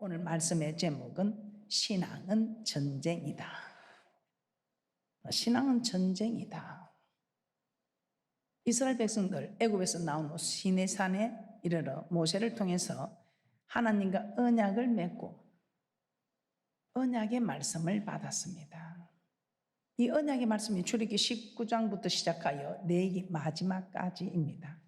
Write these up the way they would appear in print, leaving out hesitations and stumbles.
오늘 말씀의 제목은 신앙은 전쟁이다. 신앙은 전쟁이다. 이스라엘 백성들 애굽에서 나온 후 시내산에 이르러 모세를 통해서 하나님과 언약을 맺고 언약의 말씀을 받았습니다. 이 언약의 말씀이 출애굽기 19장부터 시작하여 내기 마지막까지입니다.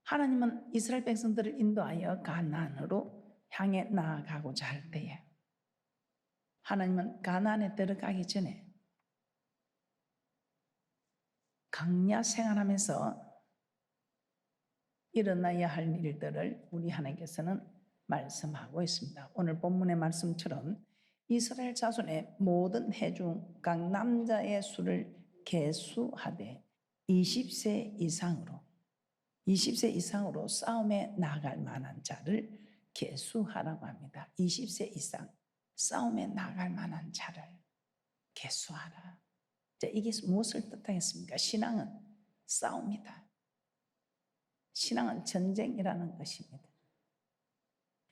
하나님은 이스라엘 백성들을 인도하여 가나안으로 향해 나아가고자 할 때에 하나님은 가나안에 들어가기 전에 광야 생활하면서 일어나야 할 일들을 우리 하나님께서는 말씀하고 있습니다. 오늘 본문의 말씀처럼 이스라엘 자손의 모든 해중 각 남자의 수를 계수하되 20세 이상으로 싸움에 나갈 만한 자를 계수하라고 합니다. 20세 이상 싸움에 나갈 만한 자를 계수하라. 자, 이게 무엇을 뜻하겠습니까? 신앙은 싸움이다. 신앙은 전쟁이라는 것입니다.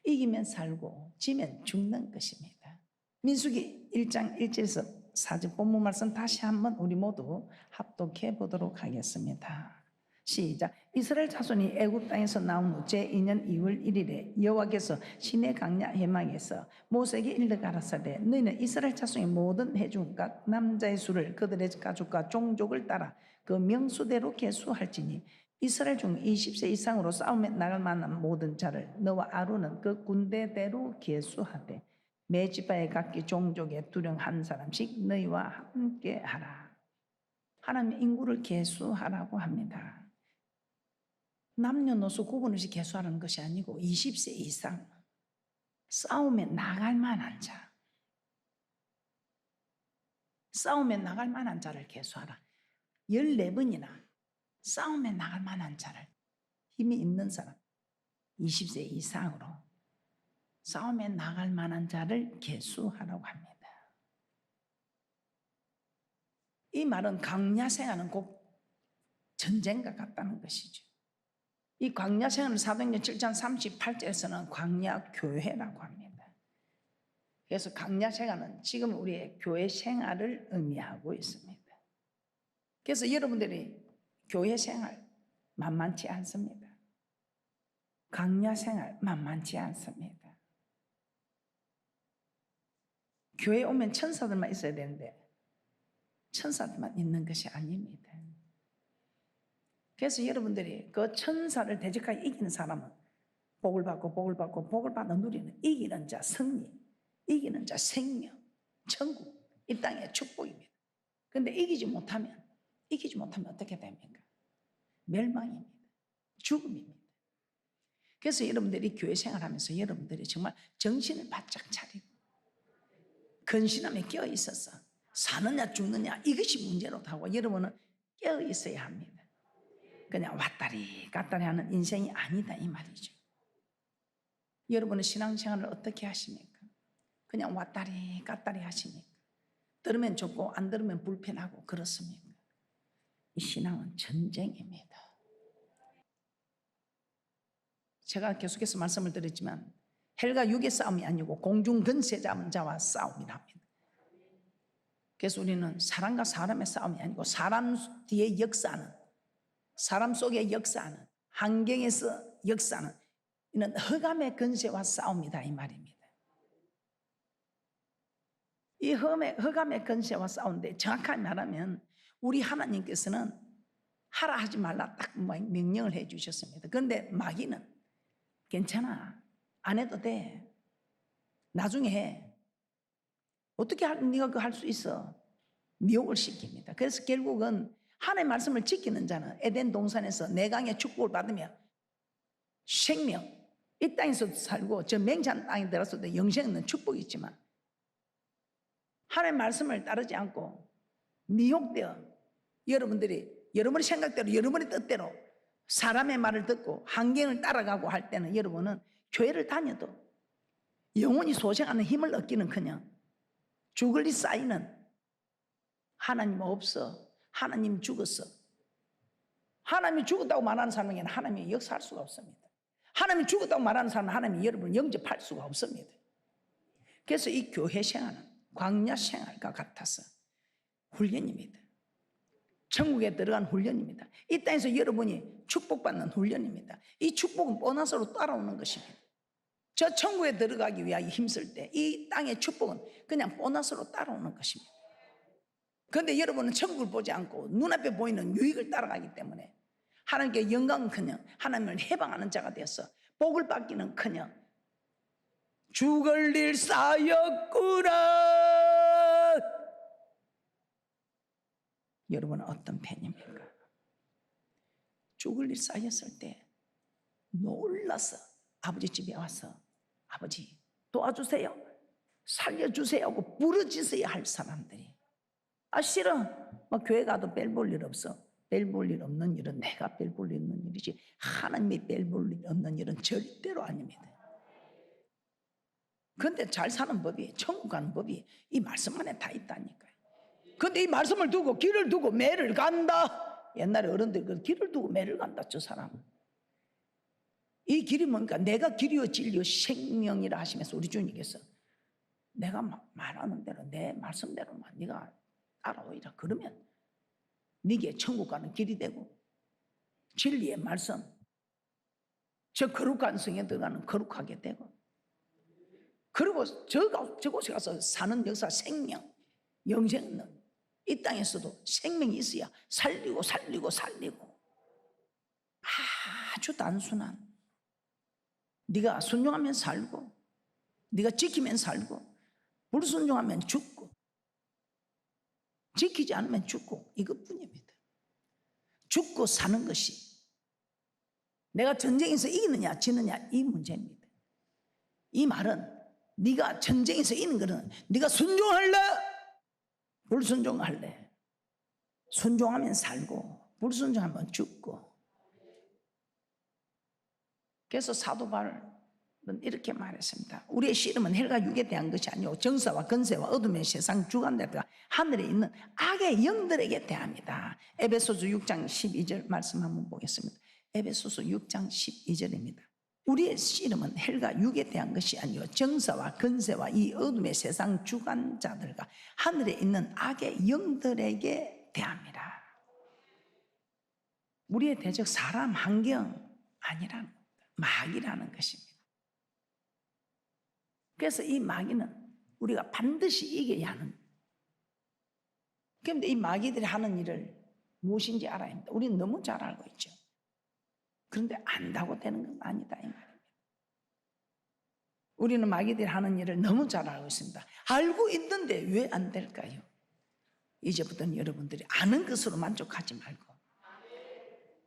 이기면 살고 지면 죽는 것입니다. 민수기 1장 1절에서 4절 본문 말씀 다시 한번 우리 모두 합독해 보도록 하겠습니다. 시작. 이스라엘 자손이 애굽 땅에서 나온 후 제2년 2월 1일에 여호와께서 시내 광야 해막에서 모세에게 일러 가라사대 너희는 이스라엘 자손의 모든 해중 각 남자의 수를 그들의 가족과 종족을 따라 그 명수대로 계수할지니 이스라엘 중 20세 이상으로 싸움에 나갈 만한 모든 자를 너와 아론은 그 군대대로 계수하되 매 지파의 각기 종족의 두령 한 사람씩 너희와 함께 하라. 하나님의 인구를 계수하라고 합니다. 남녀노소 구분 없이 계수하는 것이 아니고 20세 이상 싸움에 나갈 만한 자, 싸움에 나갈 만한 자를 계수하라. 14번이나 싸움에 나갈 만한 자를, 힘이 있는 사람 20세 이상으로 싸움에 나갈 만한 자를 계수하라고 합니다. 이 말은 광야 생활은 곧 전쟁과 같다는 것이죠. 이 광야 생활은 사도행전 7장 38절에서는 광야 교회라고 합니다. 그래서 광야 생활은 지금 우리의 교회 생활을 의미하고 있습니다. 그래서 여러분들이 교회 생활 만만치 않습니다. 광야 생활 만만치 않습니다. 교회에 오면 천사들만 있어야 되는데 천사들만 있는 것이 아닙니다. 그래서 여러분들이 그 천사를 대적하게 이기는 사람은 복을 받고 복을 받아 누리는 이기는 자 승리, 이기는 자 생명, 천국, 이 땅의 축복입니다. 그런데 이기지 못하면 어떻게 됩니까? 멸망입니다. 죽음입니다. 그래서 여러분들이 교회 생활하면서 여러분들이 정말 정신을 바짝 차리고 근신함에 깨어 있어서 사느냐 죽느냐 이것이 문제로 하고 여러분은 깨어 있어야 합니다. 그냥 왔다리 갔다리 하는 인생이 아니다 이 말이죠. 여러분은 신앙생활을 어떻게 하십니까? 그냥 왔다리 갔다리 하십니까? 들으면 좋고 안 들으면 불편하고 그렇습니까? 이 신앙은 전쟁입니다. 제가 계속해서 말씀을 드렸지만 헬과 육의 싸움이 아니고 공중 근세 잡은 자와 싸움이랍니다. 그래서 우리는 사람과 사람의 싸움이 아니고 사람 뒤에 역사하는, 사람 속에 역사하는, 환경에서 역사하는 이는 흑암의 근세와 싸움이다 이 말입니다. 이 흑암의 근세와 싸우는데 정확하게 말하면 우리 하나님께서는 하라 하지 말라 딱 명령을 해 주셨습니다. 그런데 마귀는 괜찮아 안 해도 돼 나중에 해 어떻게 네가 그거 할 수 있어 미혹을 시킵니다. 그래서 결국은 하나님의 말씀을 지키는 자는 에덴 동산에서 내강의 축복을 받으며 생명 이 땅에서 살고 저 맹찬 땅에 들어서도 영생 있는 축복이 있지만 하나님의 말씀을 따르지 않고 미혹되어 여러분의 생각대로 여러분의 뜻대로 사람의 말을 듣고 환경을 따라가고 할 때는 여러분은 교회를 다녀도 영원히 소생하는 힘을 얻기는커녕 죽을 리 쌓이는 하나님 없어 하나님 죽었어 하나님이 죽었다고 말하는 사람에게는 하나님이 역사할 수가 없습니다. 하나님이 죽었다고 말하는 사람은 하나님이 여러분을 영접할 수가 없습니다. 그래서 이 교회 생활은 광야 생활과 같아서 훈련입니다. 천국에 들어간 훈련입니다. 이 땅에서 여러분이 축복받는 훈련입니다. 이 축복은 보너스로 따라오는 것입니다. 저 천국에 들어가기 위하여 힘쓸 때 이 땅의 축복은 그냥 보너스로 따라오는 것입니다. 그런데 여러분은 천국을 보지 않고 눈앞에 보이는 유익을 따라가기 때문에 하나님께 영광은커녕 하나님을 해방하는 자가 되어서 복을 받기는커녕 죽을 일 쌓였구나. 여러분은 어떤 편입니까? 죽을 일 쌓였을 때 놀라서 아버지 집에 와서 아버지 도와주세요, 살려주세요 하고 부르짖어야 할 사람들이, 아 싫어, 뭐 교회 가도 별 볼 일 없어. 별 볼 일 없는 일은 내가 별 볼 일 없는 일이지 하나님이 별 볼 일 없는 일은 절대로 아닙니다. 그런데 잘 사는 법이, 천국 가는 법이 이 말씀 안에 다 있다니까요. 그런데 이 말씀을 두고 길을 두고 매를 간다. 옛날에 어른들 그 길을 두고 매를 간다. 저 사람은 이 길이 뭡니까? 내가 길이요 진리요 생명이라 하시면서 우리 주님께서 내가 말하는 대로 내 말씀대로만 네가 따라오이라 그러면 네게 천국 가는 길이 되고 진리의 말씀, 저 거룩한 성에 들어가는 거룩하게 되고, 그리고 저곳에 가서 사는 역사, 생명, 영생은 이 땅에서도 생명이 있어야 살리고 아주 단순한, 네가 순종하면 살고 네가 지키면 살고 불순종하면 죽고 지키지 않으면 죽고 이것뿐입니다. 죽고 사는 것이 내가 전쟁에서 이기느냐 지느냐 이 문제입니다. 이 말은 네가 전쟁에서 이기는 것은 네가 순종할래 불순종할래, 순종하면 살고 불순종하면 죽고. 그래서 사도 바울은 이렇게 말했습니다. 우리의 씨름은 헬과 육에 대한 것이 아니오 정사와 권세와 어둠의 세상 주관들과 하늘에 있는 악의 영들에게 대합니다. 에베소서 6장 12절 말씀 한번 보겠습니다. 에베소서 6장 12절입니다. 우리의 씨름은 헬과 육에 대한 것이 아니오 정사와 권세와 이 어둠의 세상 주관자들과 하늘에 있는 악의 영들에게 대합니다. 우리의 대적 사람, 환경 아니라는 겁니다. 마귀라는 것입니다. 그래서 이 마귀는 우리가 반드시 이겨야 하는, 그런데 이 마귀들이 하는 일을 무엇인지 알아야 합니다. 우리는 너무 잘 알고 있죠. 그런데 안다고 되는 건 아니다 이 말입니다. 우리는 마귀들이 하는 일을 너무 잘 알고 있습니다. 알고 있는데 왜 안 될까요? 이제부터는 여러분들이 아는 것으로 만족하지 말고,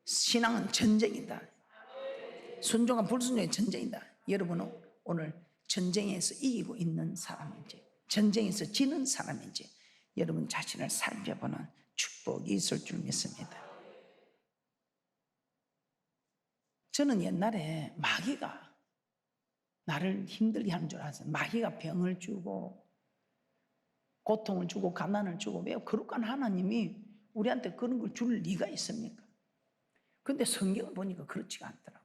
신앙은 전쟁이다. 순종과 불순종의 전쟁이다. 여러분은 오늘 전쟁에서 이기고 있는 사람인지 전쟁에서 지는 사람인지 여러분 자신을 살펴보는 축복이 있을 줄 믿습니다. 저는 옛날에 마귀가 나를 힘들게 하는 줄 알았어요. 마귀가 병을 주고 고통을 주고 가난을 주고, 왜 거룩한 하나님이 우리한테 그런 걸 줄 리가 있습니까? 그런데 성경을 보니까 그렇지가 않더라고요.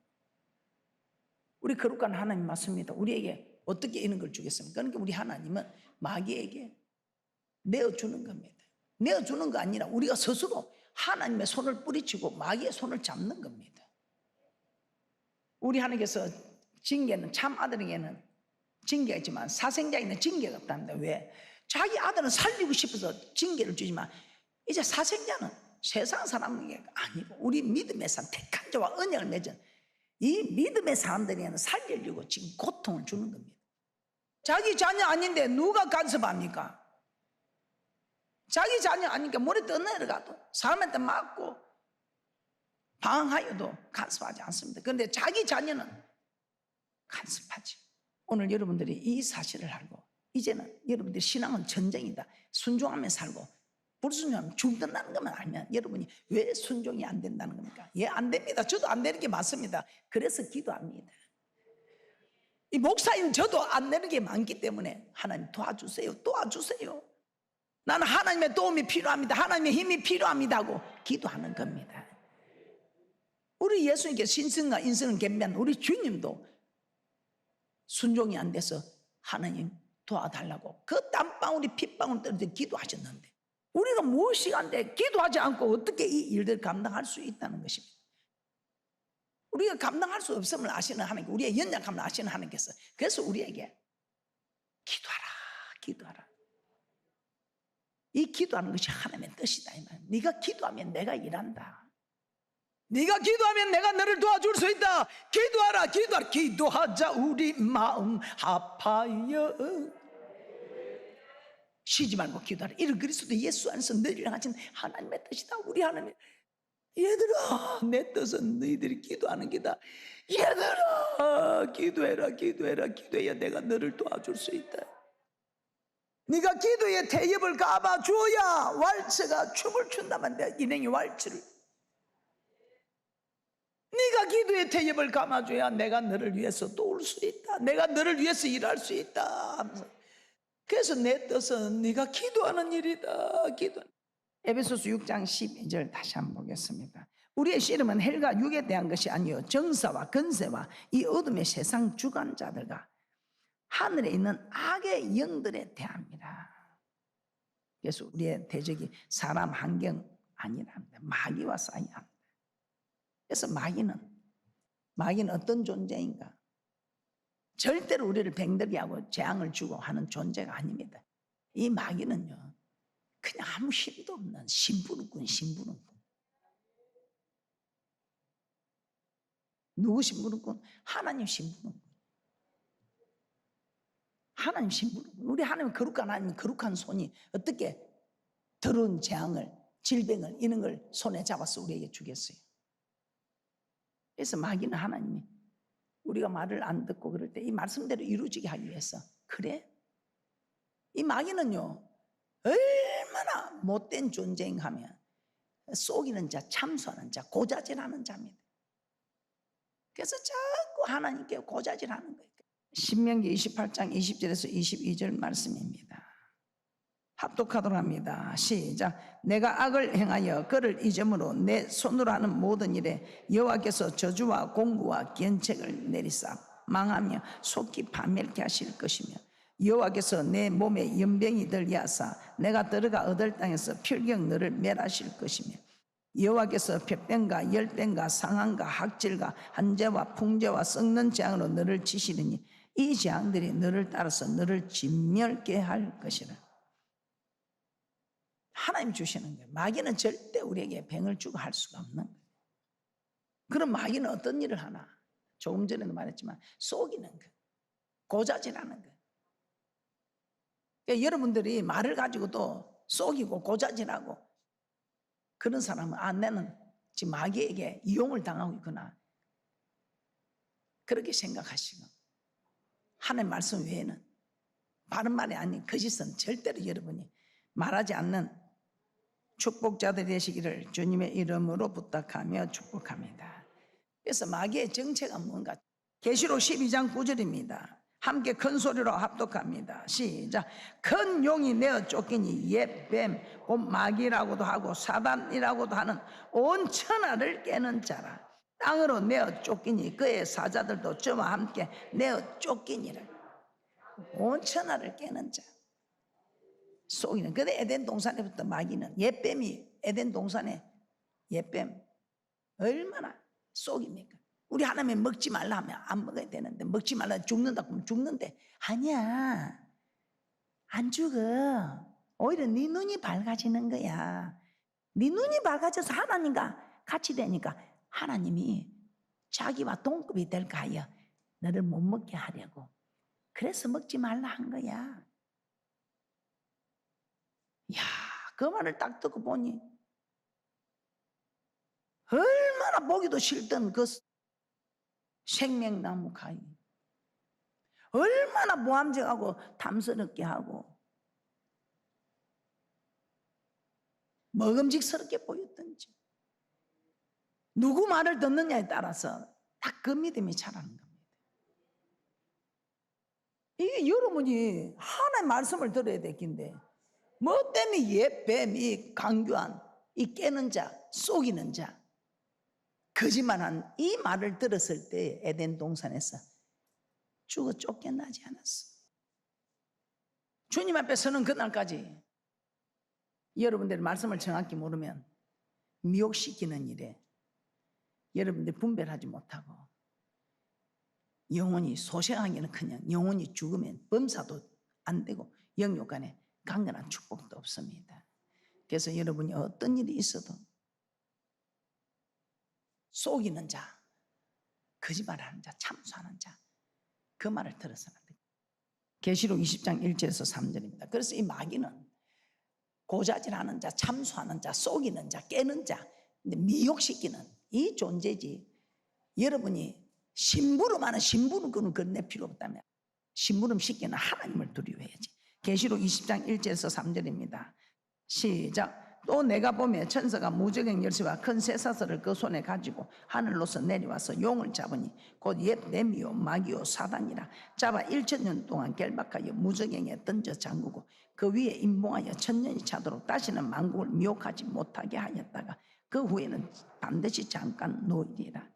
우리 거룩한 하나님 맞습니다. 우리에게 어떻게 이런 걸 주겠습니까? 그러니까 우리 하나님은 마귀에게 내어주는 겁니다. 내어주는 거 아니라 우리가 스스로 하나님의 손을 뿌리치고 마귀의 손을 잡는 겁니다. 우리 하나님께서 징계는, 참 아들에게는 징계가 있지만 사생자에게는 징계가 없답니다. 왜? 자기 아들은 살리고 싶어서 징계를 주지만 이제 사생자는 세상 사람에게 아니고 우리 믿음의 사람, 택한 자와 언약을 맺은 이 믿음의 사람들에게는 살리려고 지금 고통을 주는 겁니다. 자기 자녀 아닌데 누가 간섭합니까? 자기 자녀 아니니까 물에 떠내려가도 사람한테 맞고 방황하여도 간섭하지 않습니다. 그런데 자기 자녀는 간섭하지. 오늘 여러분들이 이 사실을 알고 이제는 여러분들의 신앙은 전쟁이다. 순종하며 살고 불순종하면 죽는다는 것만 알면 여러분이 왜 순종이 안 된다는 겁니까? 예, 안 됩니다. 저도 안 되는 게 맞습니다. 그래서 기도합니다. 이 목사인 저도 안 되는 게 많기 때문에 하나님 도와주세요. 도와주세요. 나는 하나님의 도움이 필요합니다. 하나님의 힘이 필요합니다 하고 기도하는 겁니다. 우리 예수님께 신성과 인성을 겸비한 우리 주님도 순종이 안 돼서 하나님 도와달라고 그 땀방울이 핏방울 떨어져 기도하셨는데, 우리가 무엇이 안 돼 기도하지 않고 어떻게 이 일들을 감당할 수 있다는 것입니다. 우리가 감당할 수 없음을 아시는 하나님, 우리의 연약함을 아시는 하나님께서 그래서 우리에게 기도하라. 이 기도하는 것이 하나님의 뜻이다 이 말. 네가 기도하면 내가 일한다. 네가 기도하면 내가 너를 도와줄 수 있다. 기도하라. 기도하자 우리 마음 아파요. 쉬지 말고 기도하라. 이를 그리스도 예수 안에서 너희를 향하신 하나님의 뜻이다. 우리 하나님, 얘들아 내 뜻은 너희들이 기도하는 게다. 얘들아 기도해야 내가 너를 도와줄 수 있다. 네가 기도의 태엽을 감아줘야 왈츠가 춤을 춘다면 내가 인행의 왈츠를, 네가 기도의 태엽을 감아줘야 내가 너를 위해서 도울 수 있다. 내가 너를 위해서 일할 수 있다 하면서, 그래서 내 뜻은 네가 기도하는 일이다. 에베소서 6장 12절 다시 한번 보겠습니다. 우리의 씨름은 헬과 육에 대한 것이 아니요 정사와 권세와 이 어둠의 세상 주관자들과 하늘에 있는 악의 영들에 대합니다. 그래서 우리의 대적이 사람 환경 아니랍니다. 마귀와 싸워야 합니다. 그래서 마귀는 어떤 존재인가? 절대로 우리를 병들게 하고 재앙을 주고 하는 존재가 아닙니다. 이 마귀는요 그냥 아무 힘도 없는 심부름꾼. 누구 심부름꾼? 하나님 심부름꾼. 우리 하나님 거룩한 하나님 거룩한 손이 어떻게 더러운 재앙을, 질병을, 이런 걸 손에 잡아서 우리에게 주겠어요? 그래서 마귀는 하나님이 우리가 말을 안 듣고 그럴 때 이 말씀대로 이루어지게 하기 위해서, 그래? 이 마귀는요 얼마나 못된 존재인가 하면 속이는 자, 참소하는 자, 고자질하는 자입니다. 그래서 자꾸 하나님께 고자질하는 거예요. 신명기 28장 20절에서 22절 말씀입니다. 합독하도록 합니다. 시작. 내가 악을 행하여 그를 잊음으로 내 손으로 하는 모든 일에 여호와께서 저주와 공구와 견책을 내리사 망하며 속히 파멸케 하실 것이며, 여호와께서 내 몸에 연병이 들게 하사 내가 들어가 얻을 땅에서 필경 너를 멸하실 것이며, 여호와께서 폐병과 열병과 상한과 학질과 한재와 풍재와 썩는 재앙으로 너를 치시리니 이 재앙들이 너를 따라서 너를 진멸케 할 것이라. 하나님 주시는 거예요. 마귀는 절대 우리에게 병을 주고 할 수가 없는 거예요. 그럼 마귀는 어떤 일을 하나? 조금 전에도 말했지만 속이는 거예요. 고자질하는 거예요. 그러니까 여러분들이 말을 가지고도 속이고 고자질하고 그런 사람은 나는 지금 마귀에게 이용을 당하고 있구나, 그렇게 생각하시고, 하나님 말씀 외에는 바른 말이 아닌 거짓은 절대로 여러분이 말하지 않는 축복자들이 되시기를 주님의 이름으로 부탁하며 축복합니다. 그래서 마귀의 정체가 뭔가? 계시록 12장 9절입니다. 함께 큰 소리로 합독합니다. 시작. 큰 용이 내어 쫓기니 옛 뱀, 곧 마귀라고도 하고 사단이라고도 하는 온 천하를 깨는 자라. 땅으로 내어 쫓기니 그의 사자들도 저와 함께 내어 쫓기니라. 온 천하를 깨는 자. 속이는. 근데 에덴 동산에부터 마귀는, 옛뱀이 에덴 동산에 옛뱀 얼마나 속입니까? 우리 하나님이 먹지 말라 하면 안 먹어야 되는데, 먹지 말라 죽는다 그러면 죽는데, 아니야 안 죽어. 오히려 네 눈이 밝아지는 거야. 네 눈이 밝아져서 하나님과 같이 되니까 하나님이 자기와 동급이 될까 하여 너를 못 먹게 하려고, 그래서 먹지 말라 한 거야. 야, 그 말을 딱 듣고 보니 얼마나 보기도 싫던 그 생명나무 가위, 얼마나 모함적하고 탐스럽게 하고 먹음직스럽게 보였던지, 누구 말을 듣느냐에 따라서 딱 그 믿음이 자라는 겁니다. 이게 여러분이 하나의 말씀을 들어야 되긴데, 뭐 때문에 옛뱀, 이 강교한, 이 깨는 자, 속이는 자, 거짓말한 이 말을 들었을 때 에덴 동산에서 죽어 쫓겨나지 않았어. 주님 앞에 서는 그날까지 여러분들의 말씀을 정확히 모르면 미혹시키는 일에 여러분들 분별하지 못하고 영혼이 소생하기는 그냥 영혼이 죽으면 범사도 안 되고 영육 간에 강건한 축복도 없습니다. 그래서 여러분이 어떤 일이 있어도 속이는 자, 거짓말하는 자, 참수하는 자, 그 말을 들어서는 안 돼요. 계시록 20장 1절에서 3절입니다. 그래서 이 마귀는 고자질하는 자, 참수하는 자, 속이는 자, 깨는 자, 미혹시키는 이 존재지. 여러분이 심부름하는 심부름꾼은 건네 필요 없다면 심부름 시키는 하나님을 두려워해야지. 계시록 20장 1절에서 3절입니다. 시작. 또 내가 보며 천사가 무저갱 열쇠와 큰 쇠사슬을 그 손에 가지고 하늘로서 내려와서 용을 잡으니 곧 옛 뱀이요 마귀요 사단이라 잡아 1000년 동안 결박하여 무저갱에 던져 잠그고 그 위에 임봉하여 1000년이 차도록 다시는 만국을 미혹하지 못하게 하였다가 그 후에는 반드시 잠깐 놓이리라.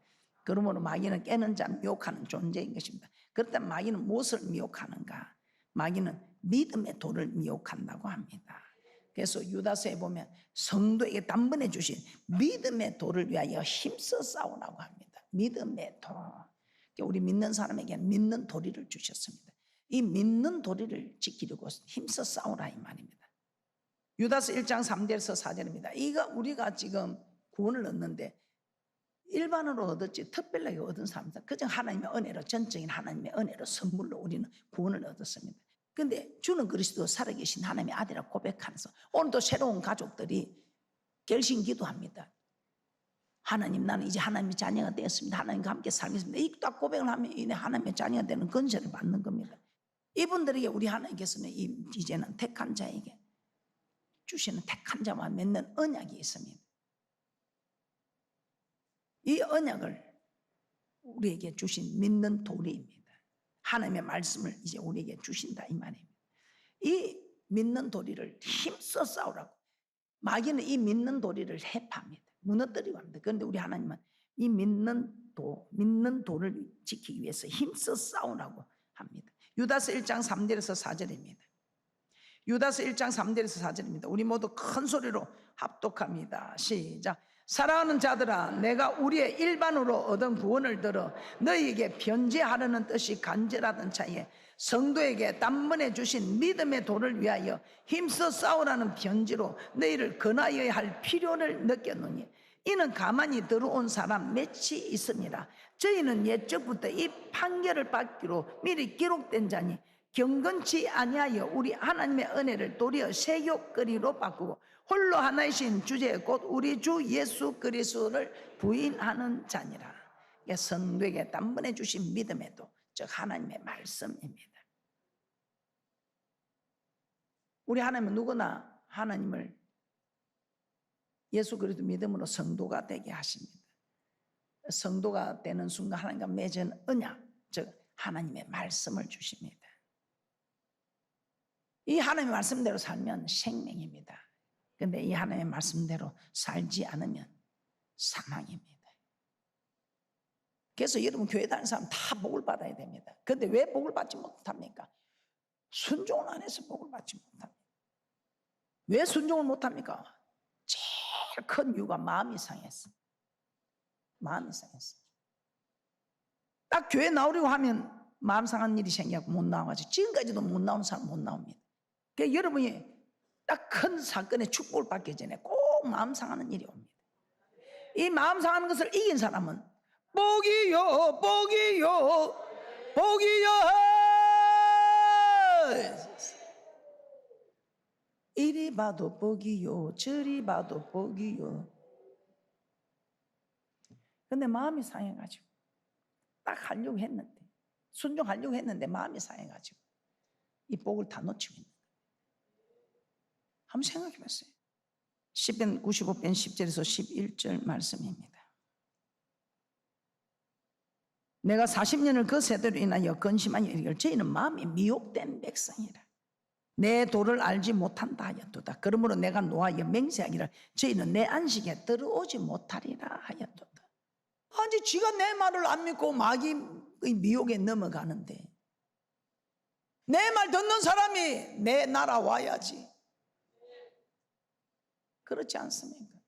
그러므로 마귀는 깨는 자, 미혹하는 존재인 것입니다. 그렇다면 마귀는 무엇을 미혹하는가? 마귀는 믿음의 도를 미혹한다고 합니다. 그래서 유다서에 보면 성도에게 단번에 주신 믿음의 도를 위하여 힘써 싸우라고 합니다. 믿음의 도. 우리 믿는 사람에게는 믿는 도리를 주셨습니다. 이 믿는 도리를 지키려고 힘써 싸우라 이 말입니다. 유다서 1장 3절에서 4절입니다. 이거 우리가 지금 구원을 얻는데 일반으로 얻었지 특별하게 얻은 사람들 그저 하나님의 은혜로 전적인 하나님의 은혜로 선물로 우리는 구원을 얻었습니다. 그런데 주는 그리스도 살아계신 하나님의 아들이라고 고백하면서 오늘도 새로운 가족들이 결심 기도합니다. 하나님 나는 이제 하나님의 자녀가 되었습니다. 하나님과 함께 살겠습니다. 이 딱 고백을 하면 이제 하나님의 자녀가 되는 건설을 받는 겁니다. 이분들에게 우리 하나님께서는 이제는 택한 자에게 주시는 택한 자와 맺는 언약이 있습니다. 이 언약을 우리에게 주신 믿는 도리입니다. 하나님의 말씀을 이제 우리에게 주신다 이 말입니다. 이 믿는 도리를 힘써 싸우라고. 마귀는 이 믿는 도리를 해파합니다. 무너뜨리고 합니다. 그런데 우리 하나님은 이 믿는 도를 지키기 위해서 힘써 싸우라고 합니다. 유다서 1장 3절에서 4절입니다. 유다서 1장 3절에서 4절입니다. 우리 모두 큰 소리로 합독합니다. 시작. 사랑하는 자들아 내가 우리의 일반으로 얻은 구원을 들어 너희에게 변제하려는 뜻이 간절하던 차에 성도에게 단번에 주신 믿음의 도를 위하여 힘써 싸우라는 편지로 너희를 권하여야 할 필요를 느꼈노니 이는 가만히 들어온 사람 몇이 있습니다. 저희는 옛적부터 이 판결을 받기로 미리 기록된 자니 경건치 아니하여 우리 하나님의 은혜를 도리어 세욕거리로 바꾸고 홀로 하나이신 주제 곧 우리 주 예수 그리스도를 부인하는 자니라. 성도에게 단번에 주신 믿음의 도, 즉 하나님의 말씀입니다. 우리 하나님은 누구나 하나님을 예수 그리스도 믿음으로 성도가 되게 하십니다. 성도가 되는 순간 하나님과 맺은 언약, 즉 하나님의 말씀을 주십니다. 이 하나님의 말씀대로 살면 생명입니다. 그런데 이 하나님의 말씀대로 살지 않으면 사망입니다. 그래서 여러분 교회 다니는 사람 다 복을 받아야 됩니다. 그런데 왜 복을 받지 못합니까? 순종을 안 해서 복을 받지 못합니다. 왜 순종을 못합니까? 제일 큰 이유가 마음이 상했어. 마음이 상했어. 딱 교회 나오려고 하면 마음 상한 일이 생겨서 못 나와가지고 지금까지도 못 나오는 사람 못 나옵니다. 그러니까 여러분이 딱 큰 사건의 축복을 받기 전에 꼭 마음 상하는 일이 옵니다. 이 마음 상하는 것을 이긴 사람은 복이요 복이요 복이요 이리 봐도 복이요 저리 봐도 복이요. 근데 마음이 상해가지고 딱 하려고 했는데 순종하려고 했는데 마음이 상해가지고 이 복을 다 놓치고 있는 거예요. 한번 생각해 봤어요. 시편 95편 10절에서 11절 말씀입니다. 내가 40년을 그 세대로 인하여 근심하여 이르기를 저희는 마음이 미혹된 백성이라 내 도를 알지 못한다 하였도다. 그러므로 내가 노하여 맹세하기를 저희는 내 안식에 들어오지 못하리라 하였도다. 아니 지가 내 말을 안 믿고 마귀의 미혹에 넘어가는데 내 말 듣는 사람이 내 나라 와야지. 그렇지 않습니까?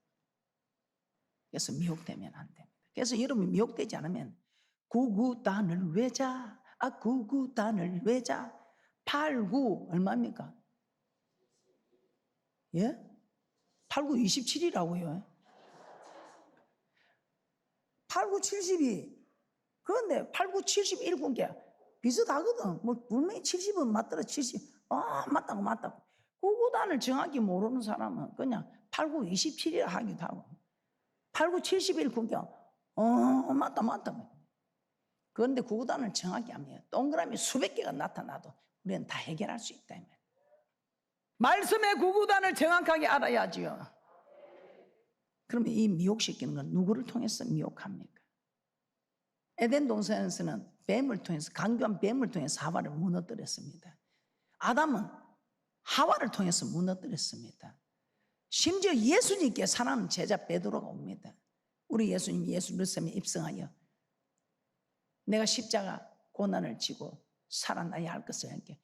그래서 미혹되면 안 됩니다. 그래서 여러분이 미혹되지 않으면 구구단을 외자, 구구단을 외자. 89 얼마입니까? 예? 89 27이라고요. 89 72. 그런데 89 71 군게 비슷하거든. 뭐 분명히 70은 맞더라. 70. 맞다고. 구구단을 정확히 모르는 사람은 그냥 89 27이라 하기도 하고 89 71 군게 맞다. 그런데 구구단을 정확히 하면 동그라미 수백 개가 나타나도 우리는 다 해결할 수 있다. 말씀의 구구단을 정확하게 알아야지요. 그러면 이 미혹시키는 건 누구를 통해서 미혹합니까? 에덴 동산에서는 뱀을 통해서, 강교한 뱀을 통해서 하와를 무너뜨렸습니다. 아담은 하와를 통해서 무너뜨렸습니다. 심지어 예수님께 사랑하는 제자 베드로가 옵니다. 우리 예수님이 예수 그리스도에 입성하여 내가 십자가 고난을 지고 살아나야 할 것을 함께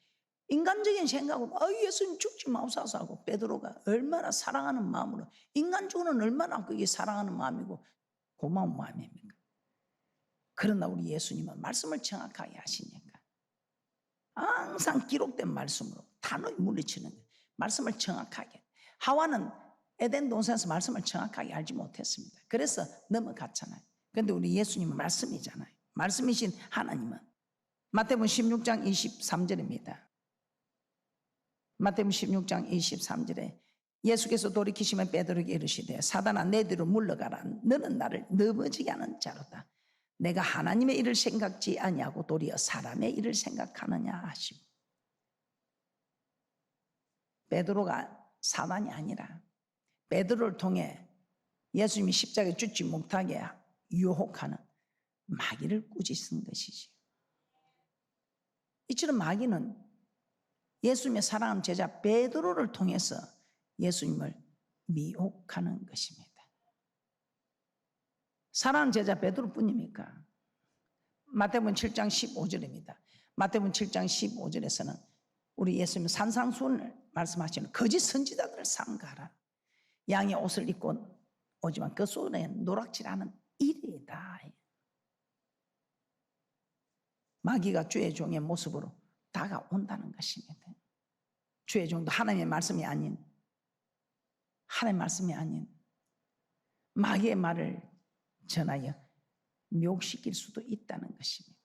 인간적인 생각으로 예수님 죽지 마옵소서 하고 베드로가 얼마나 사랑하는 마음으로 인간적으로는 얼마나 그게 사랑하는 마음이고 고마운 마음입니까? 그러나 우리 예수님은 말씀을 정확하게 하시니까 항상 기록된 말씀으로 단호히 물리치는 거예요. 말씀을 정확하게. 하와는 에덴 동산에서 말씀을 정확하게 알지 못했습니다. 그래서 넘어갔잖아요. 그런데 우리 예수님은 말씀이잖아요. 말씀이신 하나님은 마태복음 16장 23절입니다. 마태복음 16장 23절에 예수께서 돌이키시면 베드로에게 이르시되 사단아 내 뒤로 물러가라. 너는 나를 넘어지게 하는 자로다. 내가 하나님의 일을 생각지 아니하고 도리어 사람의 일을 생각하느냐 하시고 베드로가 사단이 아니라 베드로를 통해 예수님이 십자가에 죽지 못하게 유혹하는 마귀를 꾸짖은 것이지. 이처럼 마귀는 예수님의 사랑하는 제자 베드로를 통해서 예수님을 미혹하는 것입니다. 사랑하는 제자 베드로뿐입니까? 마태복음 7장 15절입니다. 마태복음 7장 15절에서는 우리 예수님 산상수훈을 말씀하시는 거짓 선지자들을 삼가라. 양의 옷을 입고 오지만 그 속에 노락질하는 일이다. 마귀가 주의 종의 모습으로 다가온다는 것입니다. 주의 종도 하나님의 말씀이 아닌 마귀의 말을 전하여 미혹시킬 수도 있다는 것입니다.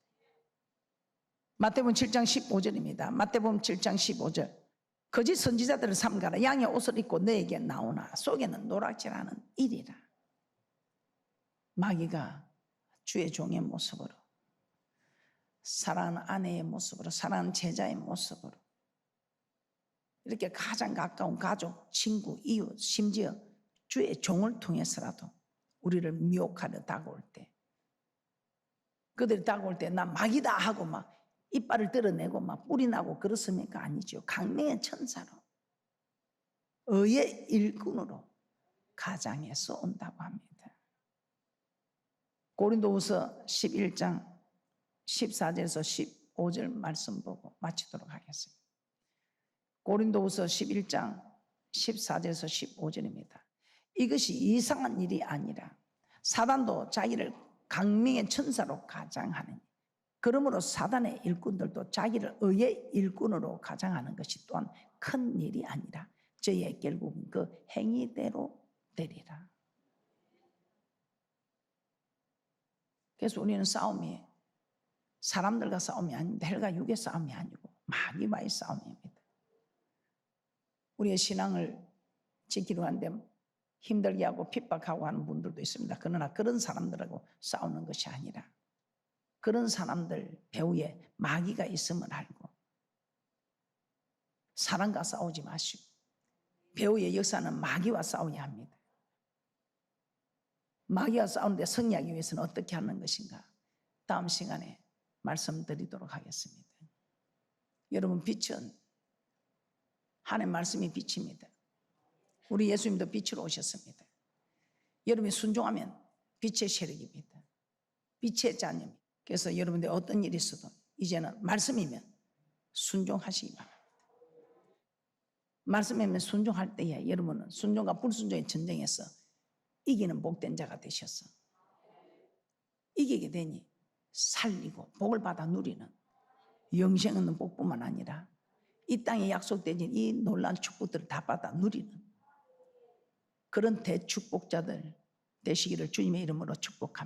마태복음 7장 15절입니다. 마태복음 7장 15절 거짓 선지자들을 삼가라. 양의 옷을 입고 너에게 나오나 속에는 노락질하는 일이라. 마귀가 주의 종의 모습으로 사랑하는 아내의 모습으로 사랑하는 제자의 모습으로 이렇게 가장 가까운 가족, 친구, 이웃 심지어 주의 종을 통해서라도 우리를 미혹하려 다가올 때 그들이 다가올 때 나 마귀다 하고 막 이빨을 드러내고 막 뿔이 나고 그렇습니까? 아니죠. 강명의 천사로 의의 일꾼으로 가장에서 온다고 합니다. 고린도후서 11장 14절에서 15절 말씀 보고 마치도록 하겠습니다. 고린도후서 11장 14절에서 15절입니다. 이것이 이상한 일이 아니라 사단도 자기를 강명의 천사로 가장하느니 그러므로 사단의 일꾼들도 자기를 의의 일꾼으로 가장하는 것이 또한 큰 일이 아니라 저희의 결국은 그 행위대로 되리라. 그래서 우리는 싸움이 사람들과 싸움이 아닙니다. 헬과 육의 싸움이 아니고 마귀와의 싸움입니다. 우리의 신앙을 지키려 하는데 힘들게 하고 핍박하고 하는 분들도 있습니다. 그러나 그런 사람들하고 싸우는 것이 아니라 그런 사람들 배후에 마귀가 있음을 알고 사람과 싸우지 마시고 배후의 역사는 마귀와 싸워야 합니다. 마귀와 싸우는데 승리하기 위해서는 어떻게 하는 것인가? 다음 시간에 말씀드리도록 하겠습니다. 여러분 빛은 하나님의 말씀이 빛입니다. 우리 예수님도 빛으로 오셨습니다. 여러분이 순종하면 빛의 세력입니다. 빛의 자녀. 그래서 여러분들 어떤 일이 있어도 이제는 말씀이면 순종하시기 바랍니다. 말씀이면 순종할 때에 여러분은 순종과 불순종의 전쟁에서 이기는 복된 자가 되셔서 이기게 되니 살리고 복을 받아 누리는 영생 없는 복뿐만 아니라 이 땅에 약속되진 이 놀라운 축복들을 다 받아 누리는 그런 대축복자들 되시기를 주님의 이름으로 축복합니다.